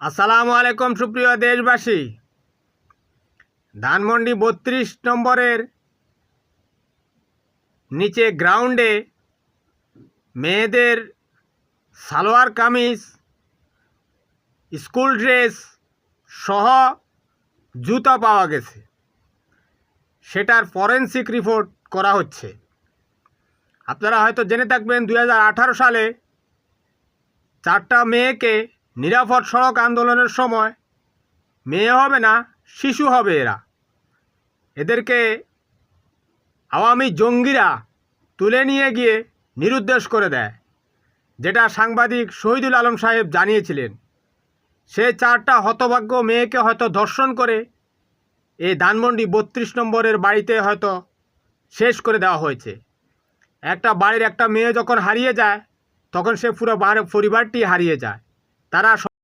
আসসালামু আলাইকুম সুপ্রিয় দেশবাসী। ধানমন্ডি ৩২ নম্বরের নিচে গ্রাউন্ডে মেয়েদের সালোয়ার কামিজ, স্কুল ড্রেস সহ জুতা পাওয়া গেছে। সেটার ফরেনসিক রিপোর্ট করা হচ্ছে। আপনারা হয়তো জেনে থাকবেন 2018 সালে 4টা মেয়েকে নিরাপদ সড়ক আন্দোলনের সময়, মেয়ে হবে না শিশু হবে এদেরকে আওয়ামী জঙ্গিরা তুলে নিয়ে গিয়ে নিরুদ্দেশ করে দেয়, যেটা সাংবাদিক শহীদুল আলম সাহেব জানিয়েছিলেন। সে 4টা হতভাগ্য মেয়েকে হয়তো ধর্ষণ করে এই ধানমন্ডি 32 নম্বরের বাড়িতে হয়তো শেষ করে দেওয়া হয়েছে। একটা বাড়ির একটা মেয়ে যখন হারিয়ে যায়, তখন সে পুরো পরিবারটি হারিয়ে যায়। তারা